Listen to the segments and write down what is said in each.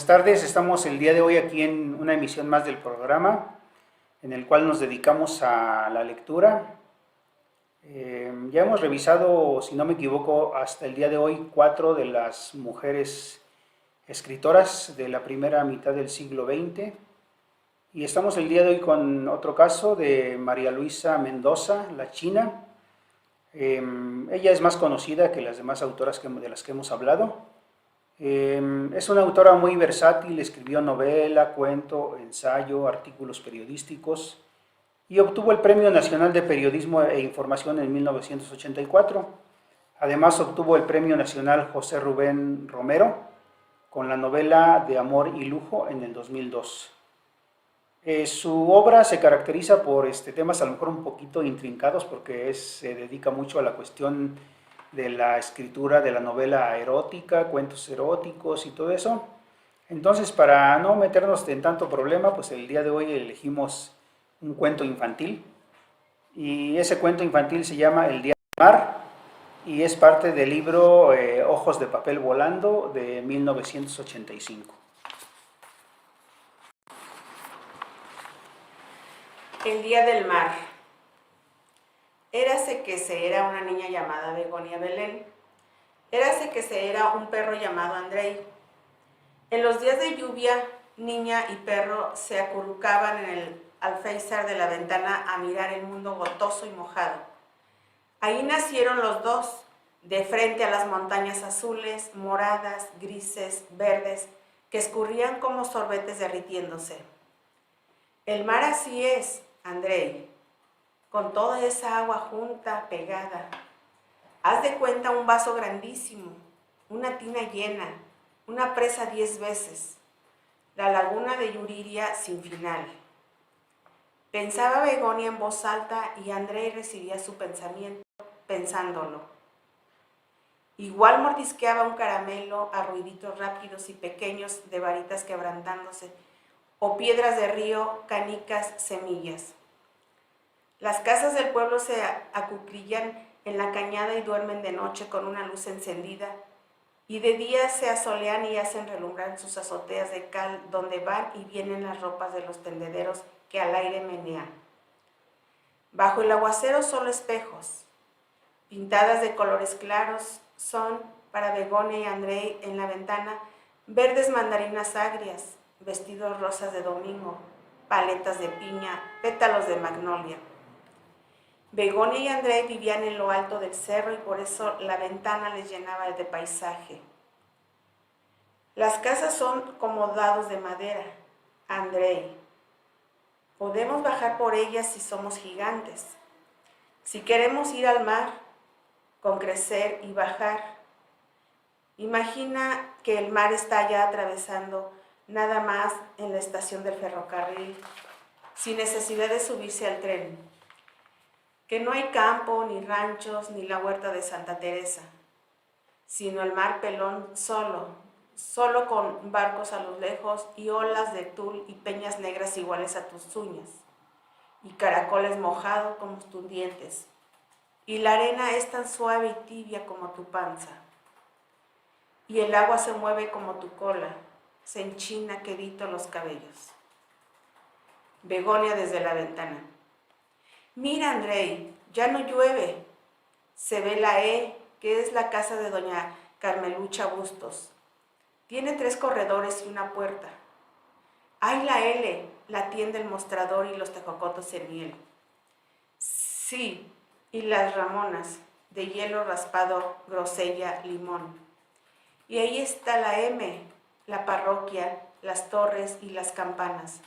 Buenas tardes, estamos el día de hoy aquí en una emisión más del programa en el cual nos dedicamos a la lectura. Ya hemos revisado, si no me equivoco, hasta el día de hoy 4 de las mujeres escritoras de la primera mitad del siglo XX y estamos el día de hoy con otro caso de María Luisa Mendoza, la china. Ella es más conocida que las demás autoras de las que hemos hablado. Es una autora muy versátil, escribió novela, cuento, ensayo, artículos periodísticos y obtuvo el Premio Nacional de Periodismo e Información en 1984. Además obtuvo el Premio Nacional José Rubén Romero con la novela De Amor y Lujo en el 2002. Su obra se caracteriza por temas a lo mejor un poquito intrincados porque se dedica mucho a la cuestión de la escritura de la novela erótica, cuentos eróticos y todo eso. Entonces, para no meternos en tanto problema, pues el día de hoy elegimos un cuento infantil y ese cuento infantil se llama El Día del Mar y es parte del libro Ojos de papel volando de 1985. El Día del Mar. Érase que se era una niña llamada Begonia Belén. Érase que se era un perro llamado Andrei. En los días de lluvia, niña y perro se acurrucaban en el alféizar de la ventana a mirar el mundo gotoso y mojado. Ahí nacieron los dos, de frente a las montañas azules, moradas, grises, verdes, que escurrían como sorbetes derritiéndose. El mar así es, Andrei, con toda esa agua junta, pegada. Haz de cuenta un vaso grandísimo, una tina llena, una presa 10 veces, la laguna de Yuriria sin final. Pensaba Begonia en voz alta y Andrei recibía su pensamiento pensándolo. Igual mordisqueaba un caramelo a ruiditos rápidos y pequeños de varitas quebrantándose, o piedras de río, canicas, semillas. Las casas del pueblo se acuclillan en la cañada y duermen de noche con una luz encendida, y de día se asolean y hacen relumbrar sus azoteas de cal donde van y vienen las ropas de los tendederos que al aire menean. Bajo el aguacero solo espejos, pintadas de colores claros, son, para Begonia y Andrei en la ventana, verdes mandarinas agrias, vestidos rosas de domingo, paletas de piña, pétalos de magnolia. Begonia y Andrei vivían en lo alto del cerro y por eso la ventana les llenaba de paisaje. Las casas son como dados de madera, Andrei. Podemos bajar por ellas si somos gigantes. Si queremos ir al mar, con crecer y bajar. Imagina que el mar está ya atravesando nada más en la estación del ferrocarril, sin necesidad de subirse al tren. Que no hay campo, ni ranchos, ni la huerta de Santa Teresa, sino el mar pelón solo con barcos a lo lejos y olas de tul y peñas negras iguales a tus uñas, y caracoles mojados como tus dientes, y la arena es tan suave y tibia como tu panza, y el agua se mueve como tu cola, se enchina quedito los cabellos. Begonia desde la ventana. Mira, Andrei, ya no llueve. Se ve la E, que es la casa de doña Carmelucha Bustos. Tiene 3 corredores y una puerta. Hay la L, la tienda, el mostrador y los tejocotos en miel. Sí, y las ramonas, de hielo raspado, grosella, limón. Y ahí está la M, la parroquia, las torres y las campanas.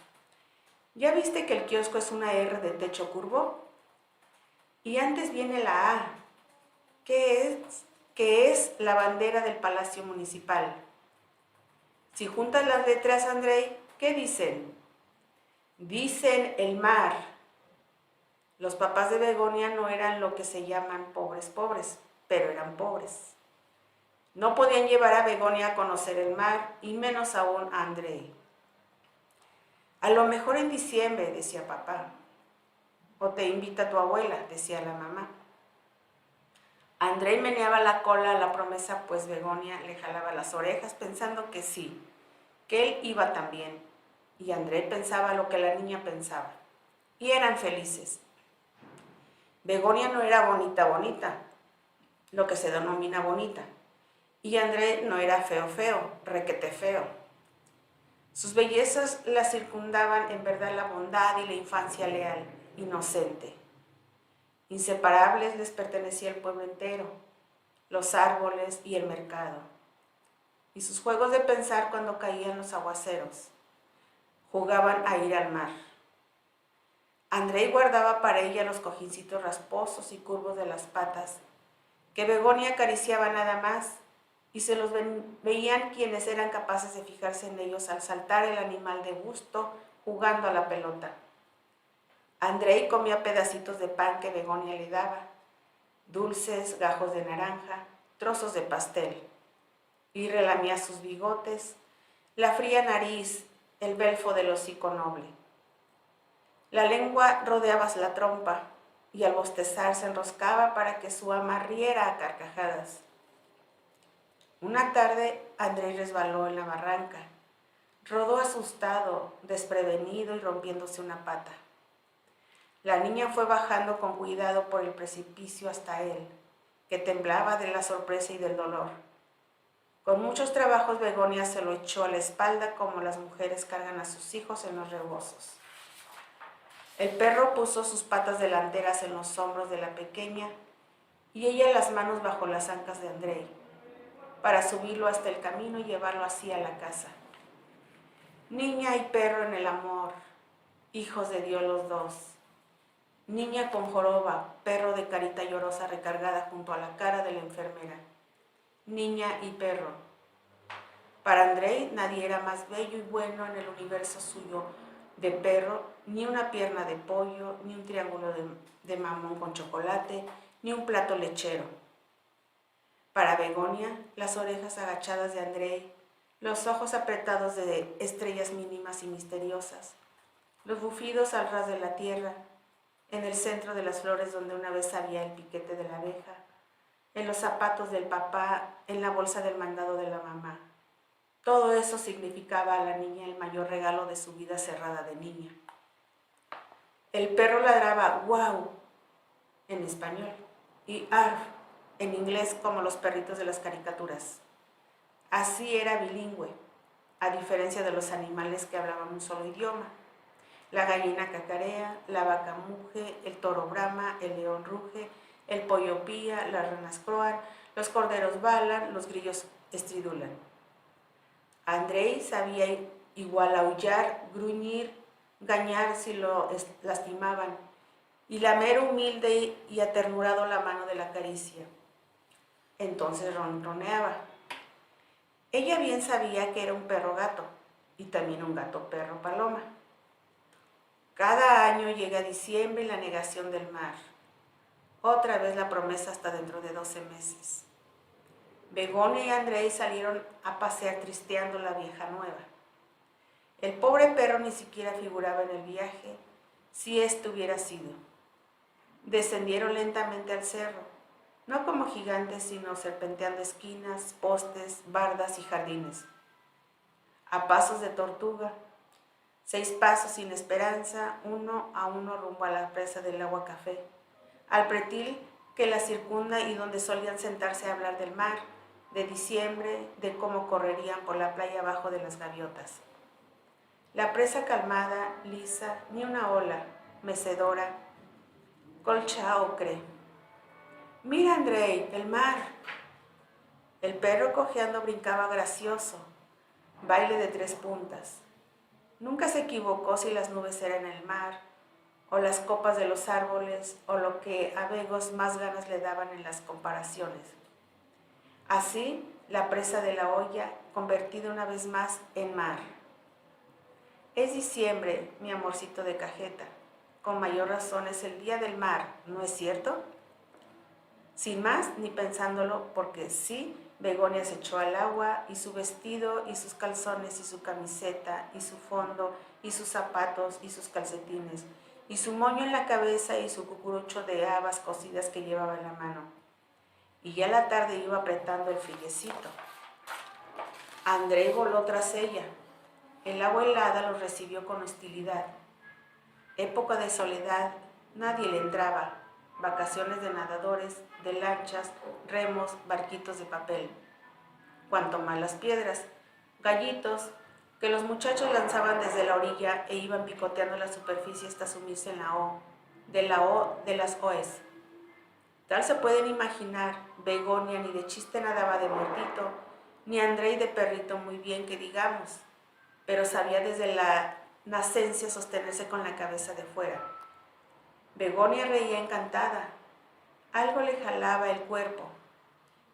¿Ya viste que el kiosco es una R de techo curvo? Y antes viene la A, que es la bandera del Palacio Municipal. Si juntas las letras, Andrei, ¿qué dicen? Dicen el mar. Los papás de Begonia no eran lo que se llaman pobres, pero eran pobres. No podían llevar a Begonia a conocer el mar, y menos aún a Andrei. A lo mejor en diciembre, decía papá. O te invita tu abuela, decía la mamá. Andrei meneaba la cola a la promesa, pues Begonia le jalaba las orejas pensando que sí, que él iba también, y Andrei pensaba lo que la niña pensaba, y eran felices. Begonia no era bonita, lo que se denomina bonita, y Andrei no era feo, requete feo. Sus bellezas la circundaban en verdad la bondad y la infancia leal, inocente. Inseparables les pertenecía el pueblo entero, los árboles y el mercado, y sus juegos de pensar cuando caían los aguaceros. Jugaban a ir al mar. Andrei guardaba para ella los cojincitos rasposos y curvos de las patas, que Begonia acariciaba nada más, y se los veían quienes eran capaces de fijarse en ellos al saltar el animal de gusto jugando a la pelota. Andrei comía pedacitos de pan que Begonia le daba, dulces, gajos de naranja, trozos de pastel, y relamía sus bigotes, la fría nariz, el belfo del hocico noble. La lengua rodeaba la trompa, y al bostezar se enroscaba para que su ama riera a carcajadas. Una tarde Andrei resbaló en la barranca, rodó asustado, desprevenido y rompiéndose una pata. La niña fue bajando con cuidado por el precipicio hasta él, que temblaba de la sorpresa y del dolor. Con muchos trabajos Begonia se lo echó a la espalda como las mujeres cargan a sus hijos en los rebozos. El perro puso sus patas delanteras en los hombros de la pequeña y ella las manos bajo las ancas de Andrei, para subirlo hasta el camino y llevarlo así a la casa. Niña y perro en el amor, hijos de Dios los dos. Niña con joroba, perro de carita llorosa recargada junto a la cara de la enfermera. Niña y perro. Para Andrei nadie era más bello y bueno en el universo suyo de perro, ni una pierna de pollo, ni un triángulo de mamón con chocolate, ni un plato lechero. Para Begonia, las orejas agachadas de Andrei, los ojos apretados de estrellas mínimas y misteriosas, los bufidos al ras de la tierra, en el centro de las flores donde una vez había el piquete de la abeja, en los zapatos del papá, en la bolsa del mandado de la mamá. Todo eso significaba a la niña el mayor regalo de su vida cerrada de niña. El perro ladraba "guau" en español y "arf" en inglés como los perritos de las caricaturas. Así era bilingüe, a diferencia de los animales que hablaban un solo idioma. La gallina cacarea, la vaca muge, el toro brama, el león ruge, el pollo pía, las ranas croan, los corderos balan, los grillos estridulan. Andrei sabía igual aullar, gruñir, gañar si lo lastimaban, y lamer humilde y aternurado la mano de la caricia. Entonces ronroneaba. Ella bien sabía que era un perro gato, y también un gato perro paloma. Cada año llega diciembre y la negación del mar. Otra vez la promesa hasta dentro de 12 meses. Begonia y Andrei salieron a pasear tristeando la vieja nueva. El pobre perro ni siquiera figuraba en el viaje, si esto hubiera sido. Descendieron lentamente al cerro, no como gigantes, sino serpenteando esquinas, postes, bardas y jardines. A pasos de tortuga, 6 pasos sin esperanza, uno a uno rumbo a la presa del agua café, al pretil que la circunda y donde solían sentarse a hablar del mar, de diciembre, de cómo correrían por la playa abajo de las gaviotas. La presa calmada, lisa, ni una ola, mecedora, colcha ocre. Mira, Andrei, el mar. El perro cojeando brincaba gracioso, baile de 3 puntas. Nunca se equivocó si las nubes eran el mar, o las copas de los árboles, o lo que a Begos más ganas le daban en las comparaciones. Así, la presa de la olla, convertida una vez más en mar. Es diciembre, mi amorcito de cajeta. Con mayor razón es el día del mar, ¿no es cierto? Sin más, ni pensándolo, porque sí, Begonia se echó al agua, y su vestido, y sus calzones, y su camiseta, y su fondo, y sus zapatos, y sus calcetines, y su moño en la cabeza, y su cucurucho de habas cocidas que llevaba en la mano. Y ya la tarde iba apretando el fillecito. Andrei voló tras ella. El agua helada los recibió con hostilidad. Época de soledad, nadie le entraba. Vacaciones de nadadores, de lanchas, remos, barquitos de papel. Cuanto más las piedras, gallitos, que los muchachos lanzaban desde la orilla e iban picoteando la superficie hasta sumirse en la O de las Oes. Tal se pueden imaginar, Begonia ni de chiste nadaba de muertito, ni Andrei de perrito muy bien que digamos, pero sabía desde la nacencia sostenerse con la cabeza de fuera. Begonia reía encantada, algo le jalaba el cuerpo,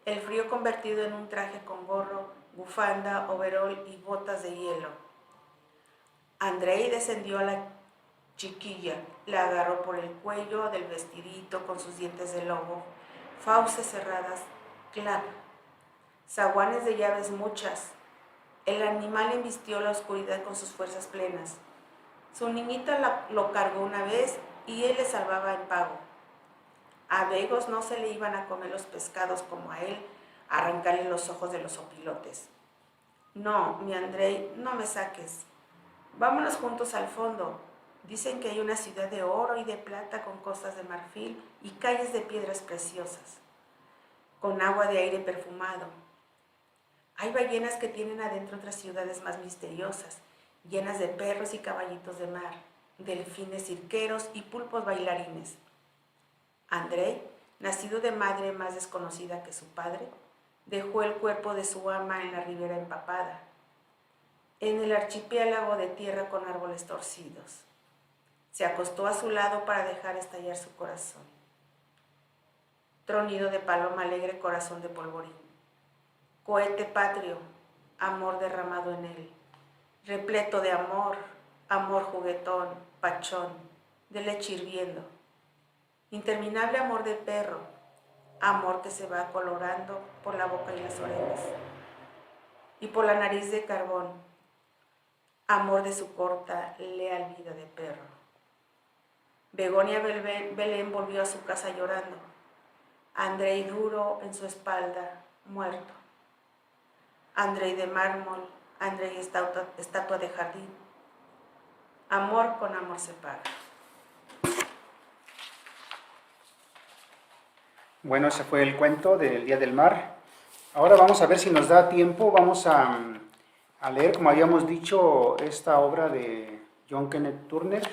el frío convertido en un traje con gorro, bufanda, overol y botas de hielo. Andrei descendió a la chiquilla, la agarró por el cuello del vestidito con sus dientes de lobo, fauces cerradas, clap, zaguanes de llaves muchas. El animal embistió la oscuridad con sus fuerzas plenas. Su niñita lo cargó una vez y él le salvaba en pago. A Begos no se le iban a comer los pescados como a él, a arrancarle los ojos de los opilotes. No, mi Andrei, no me saques. Vámonos juntos al fondo. Dicen que hay una ciudad de oro y de plata con costas de marfil y calles de piedras preciosas, con agua de aire perfumado. Hay ballenas que tienen adentro otras ciudades más misteriosas, llenas de perros y caballitos de mar, delfines cirqueros y pulpos bailarines. Andrei, nacido de madre más desconocida que su padre, dejó el cuerpo de su ama en la ribera empapada, en el archipiélago de tierra con árboles torcidos. Se acostó a su lado para dejar estallar su corazón. Tronido de paloma alegre, corazón de polvorín. Cohete patrio, amor derramado en él. Repleto de amor, amor juguetón, pachón, de leche hirviendo. Interminable amor de perro, amor que se va colorando por la boca y las orejas. Y por la nariz de carbón, amor de su corta, leal vida de perro. Begonia Belén volvió a su casa llorando. Andrei duro en su espalda, muerto. Andrei de mármol, Andrei estatua de jardín. Amor con amor se paga. Bueno, ese fue el cuento del Día del Mar. Ahora vamos a ver si nos da tiempo. Vamos a leer, como habíamos dicho, esta obra de John Kenneth Turner,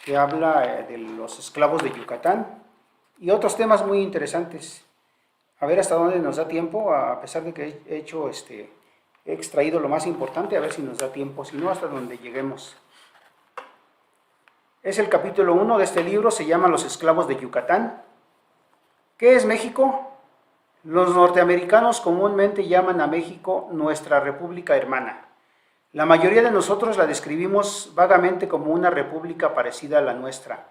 que habla de los esclavos de Yucatán y otros temas muy interesantes. A ver hasta dónde nos da tiempo, a pesar de que he extraído lo más importante, a ver si nos da tiempo, si no, hasta donde lleguemos. Es el capítulo 1 de este libro, se llama Los esclavos de Yucatán. ¿Qué es México? Los norteamericanos comúnmente llaman a México nuestra república hermana. La mayoría de nosotros la describimos vagamente como una república parecida a la nuestra,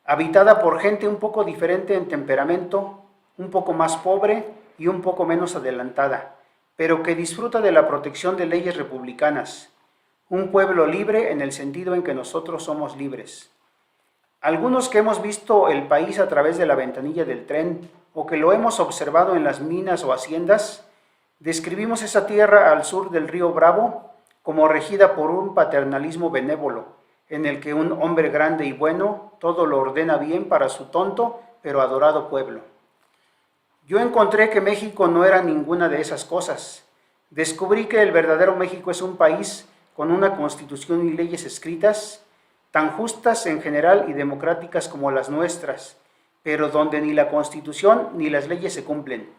habitada por gente un poco diferente en temperamento, un poco más pobre y un poco menos adelantada, pero que disfruta de la protección de leyes republicanas. Un pueblo libre en el sentido en que nosotros somos libres. Algunos que hemos visto el país a través de la ventanilla del tren o que lo hemos observado en las minas o haciendas, describimos esa tierra al sur del río Bravo como regida por un paternalismo benévolo, en el que un hombre grande y bueno todo lo ordena bien para su tonto pero adorado pueblo. Yo encontré que México no era ninguna de esas cosas. Descubrí que el verdadero México es un país con una constitución y leyes escritas, tan justas en general y democráticas como las nuestras, pero donde ni la Constitución ni las leyes se cumplen.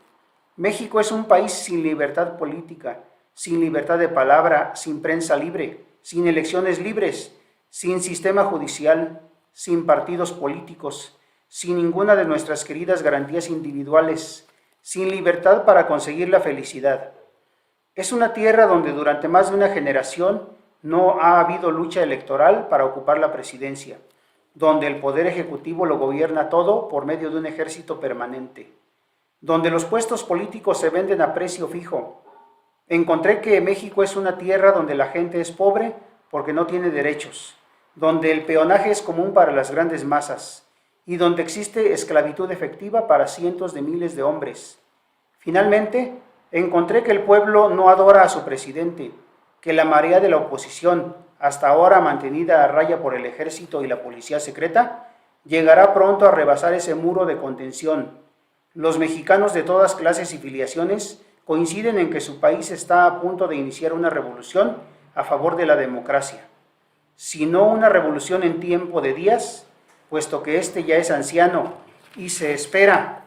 México es un país sin libertad política, sin libertad de palabra, sin prensa libre, sin elecciones libres, sin sistema judicial, sin partidos políticos, sin ninguna de nuestras queridas garantías individuales, sin libertad para conseguir la felicidad. Es una tierra donde durante más de una generación no ha habido lucha electoral para ocupar la presidencia, donde el poder ejecutivo lo gobierna todo por medio de un ejército permanente, donde los puestos políticos se venden a precio fijo. Encontré que México es una tierra donde la gente es pobre porque no tiene derechos, donde el peonaje es común para las grandes masas y donde existe esclavitud efectiva para cientos de miles de hombres. Finalmente, encontré que el pueblo no adora a su presidente, que la marea de la oposición, hasta ahora mantenida a raya por el ejército y la policía secreta, llegará pronto a rebasar ese muro de contención. Los mexicanos de todas clases y filiaciones coinciden en que su país está a punto de iniciar una revolución a favor de la democracia. Si no una revolución en tiempo de días, puesto que éste ya es anciano y se espera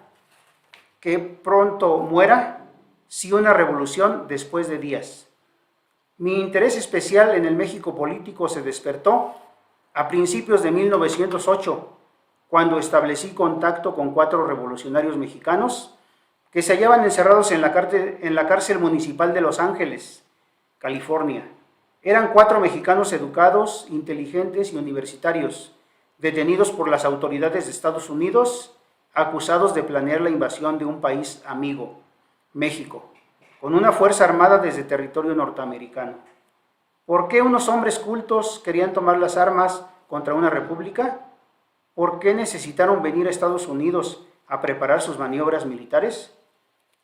que pronto muera, sí una revolución después de días. Mi interés especial en el México político se despertó a principios de 1908, cuando establecí contacto con 4 revolucionarios mexicanos que se hallaban encerrados en la cárcel municipal de Los Ángeles, California. Eran 4 mexicanos educados, inteligentes y universitarios, detenidos por las autoridades de Estados Unidos, acusados de planear la invasión de un país amigo, México, con una fuerza armada desde territorio norteamericano. ¿Por qué unos hombres cultos querían tomar las armas contra una república? ¿Por qué necesitaron venir a Estados Unidos a preparar sus maniobras militares?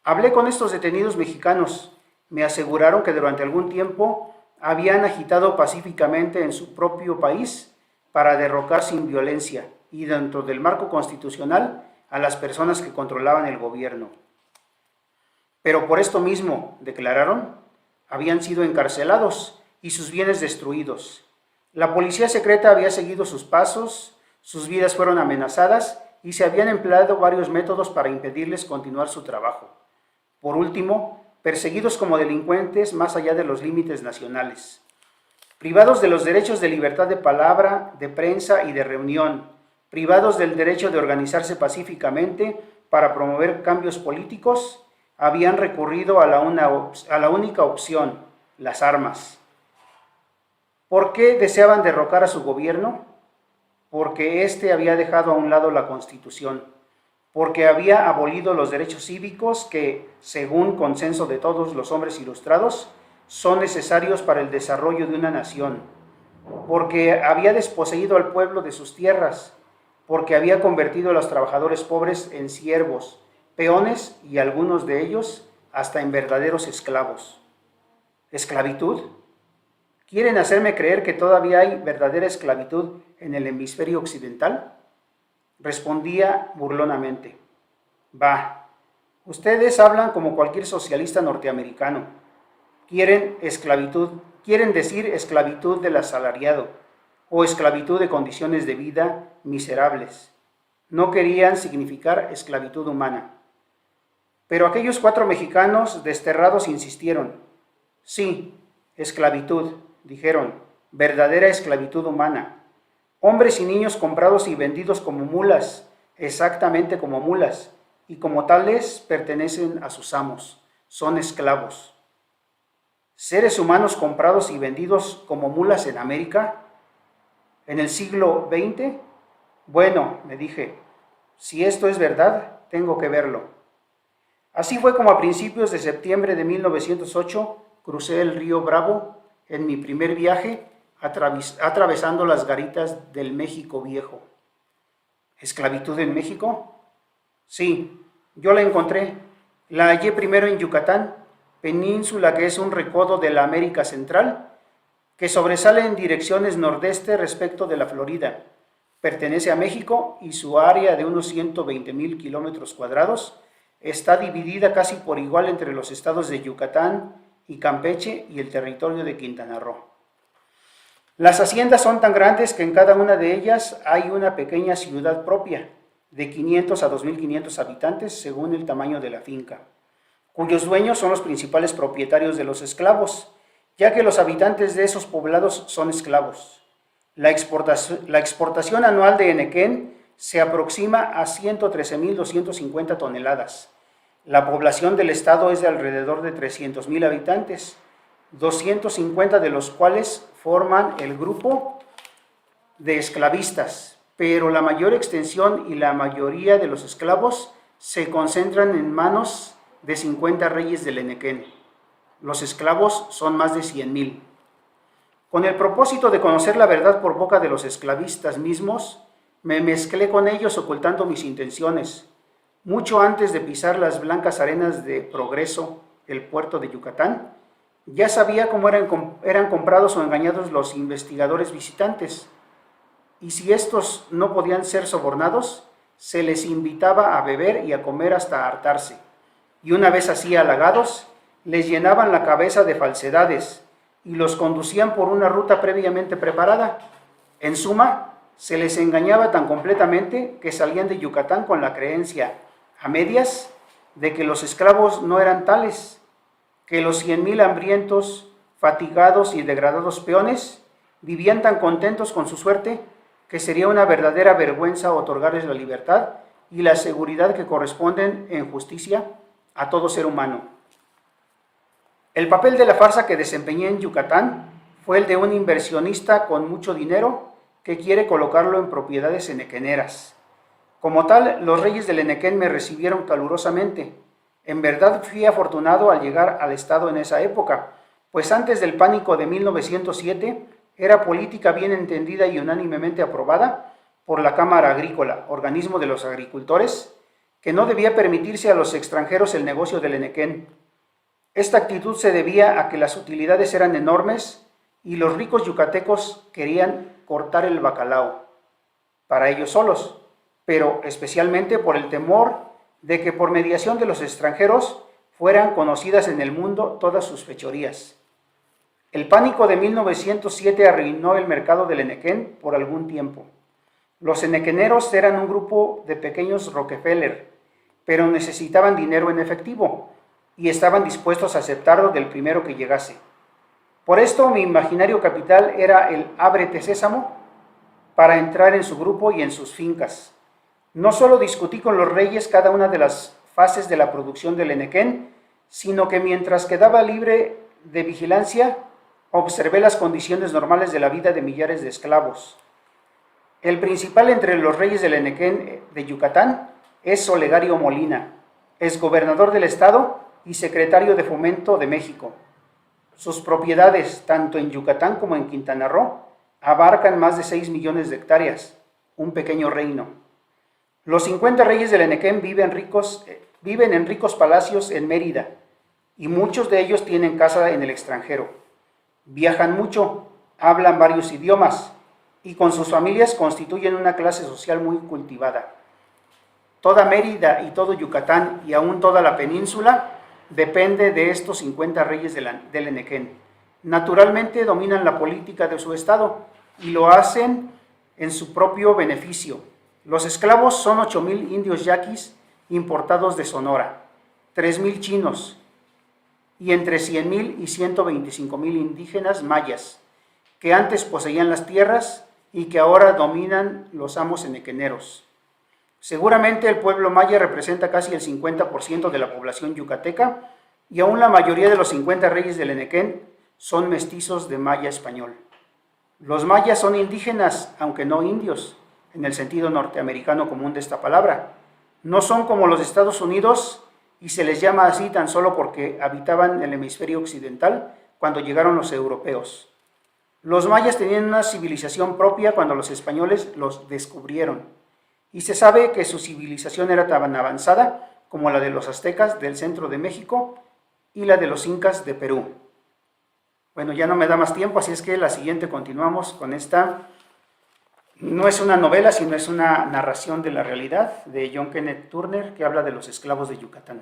Hablé con estos detenidos mexicanos. Me aseguraron que durante algún tiempo habían agitado pacíficamente en su propio país para derrocar sin violencia y dentro del marco constitucional a las personas que controlaban el gobierno. Pero por esto mismo, declararon, habían sido encarcelados y sus bienes destruidos. La policía secreta había seguido sus pasos, sus vidas fueron amenazadas y se habían empleado varios métodos para impedirles continuar su trabajo. Por último, perseguidos como delincuentes más allá de los límites nacionales. Privados de los derechos de libertad de palabra, de prensa y de reunión, privados del derecho de organizarse pacíficamente para promover cambios políticos, habían recurrido a la única opción, las armas. ¿Por qué deseaban derrocar a su gobierno? Porque éste había dejado a un lado la Constitución, porque había abolido los derechos cívicos que, según consenso de todos los hombres ilustrados, son necesarios para el desarrollo de una nación, porque había desposeído al pueblo de sus tierras, porque había convertido a los trabajadores pobres en siervos, peones y algunos de ellos hasta en verdaderos esclavos. ¿Esclavitud? ¿Quieren hacerme creer que todavía hay verdadera esclavitud en el hemisferio occidental? Respondía burlonamente. Bah, ustedes hablan como cualquier socialista norteamericano. Quieren decir esclavitud del asalariado o esclavitud de condiciones de vida miserables. No querían significar esclavitud humana. Pero aquellos 4 mexicanos desterrados insistieron. Sí, esclavitud, dijeron, verdadera esclavitud humana. Hombres y niños comprados y vendidos como mulas, exactamente como mulas, y como tales pertenecen a sus amos, son esclavos. ¿Seres humanos comprados y vendidos como mulas en América? ¿En el siglo XX? Bueno, me dije, si esto es verdad, tengo que verlo. Así fue como a principios de septiembre de 1908 crucé el río Bravo en mi primer viaje atravesando las garitas del México Viejo. ¿Esclavitud en México? Sí, yo la encontré. La hallé primero en Yucatán, península que es un recodo de la América Central, que sobresale en direcciones nordeste respecto de la Florida. Pertenece a México y su área de unos 120,000 kilómetros cuadrados está dividida casi por igual entre los estados de Yucatán y Campeche y el territorio de Quintana Roo. Las haciendas son tan grandes que en cada una de ellas hay una pequeña ciudad propia, de 500 a 2,500 habitantes según el tamaño de la finca, cuyos dueños son los principales propietarios de los esclavos, ya que los habitantes de esos poblados son esclavos. La exportación anual de henequén se aproxima a 113,250 toneladas. La población del estado es de alrededor de 300,000 habitantes, 250 de los cuales forman el grupo de esclavistas, pero la mayor extensión y la mayoría de los esclavos se concentran en manos de 50 reyes del henequén. Los esclavos son más de 100,000. Con el propósito de conocer la verdad por boca de los esclavistas mismos, me mezclé con ellos ocultando mis intenciones. Mucho antes de pisar las blancas arenas de Progreso, el puerto de Yucatán, Ya sabía cómo eran comprados o engañados los investigadores visitantes, y si estos no podían ser sobornados, se les invitaba a beber y a comer hasta hartarse, y una vez así halagados, les llenaban la cabeza de falsedades y los conducían por una ruta previamente preparada. En suma, se les engañaba tan completamente que salían de Yucatán con la creencia, a medias, de que los esclavos no eran tales, que los 100,000 hambrientos, fatigados y degradados peones vivían tan contentos con su suerte que sería una verdadera vergüenza otorgarles la libertad y la seguridad que corresponden en justicia a todo ser humano. El papel de la farsa que desempeñé en Yucatán fue el de un inversionista con mucho dinero que quiere colocarlo en propiedades enequeneras. Como tal, los reyes del Enequén me recibieron calurosamente. En verdad fui afortunado al llegar al estado en esa época, pues antes del pánico de 1907 era política bien entendida y unánimemente aprobada por la Cámara Agrícola, organismo de los agricultores, que no debía permitirse a los extranjeros el negocio del Enequén. Esta actitud se debía a que las utilidades eran enormes y los ricos yucatecos querían cortar el bacalao para ellos solos, pero especialmente por el temor de que por mediación de los extranjeros fueran conocidas en el mundo todas sus fechorías. El pánico de 1907 arruinó el mercado del Enequén por algún tiempo. Los enequeneros eran un grupo de pequeños Rockefeller, pero necesitaban dinero en efectivo y estaban dispuestos a aceptarlo del primero que llegase. Por esto mi imaginario capital era el ábrete sésamo para entrar en su grupo y en sus fincas. No solo discutí con los reyes cada una de las fases de la producción del Enequén, sino que mientras quedaba libre de vigilancia, observé las condiciones normales de la vida de millares de esclavos. El principal entre los reyes del Enequén de Yucatán es Olegario Molina, exgobernador del estado y secretario de Fomento de México. Sus propiedades, tanto en Yucatán como en Quintana Roo, abarcan más de 6 millones de hectáreas, un pequeño reino. Los 50 reyes del Enequén viven en ricos palacios en Mérida, y muchos de ellos tienen casa en el extranjero. Viajan mucho, hablan varios idiomas, y con sus familias constituyen una clase social muy cultivada. Toda Mérida y todo Yucatán, y aún toda la península, depende de estos 50 reyes del Enequén. Naturalmente dominan la política de su estado, y lo hacen en su propio beneficio. Los esclavos son 8,000 indios yaquis importados de Sonora, 3,000 chinos y entre 100,000 y 125,000 indígenas mayas, que antes poseían las tierras y que ahora dominan los amos enequeneros. Seguramente el pueblo maya representa casi el 50% de la población yucateca y aún la mayoría de los 50 reyes del Enequén son mestizos de maya español. Los mayas son indígenas, aunque no indios, en el sentido norteamericano común de esta palabra. No son como los de Estados Unidos y se les llama así tan solo porque habitaban el hemisferio occidental cuando llegaron los europeos. Los mayas tenían una civilización propia cuando los españoles los descubrieron, y se sabe que su civilización era tan avanzada como la de los aztecas del centro de México y la de los incas de Perú. Bueno, ya no me da más tiempo, así es que la siguiente continuamos con esta. No es una novela, sino es una narración de la realidad de John Kenneth Turner que habla de los esclavos de Yucatán.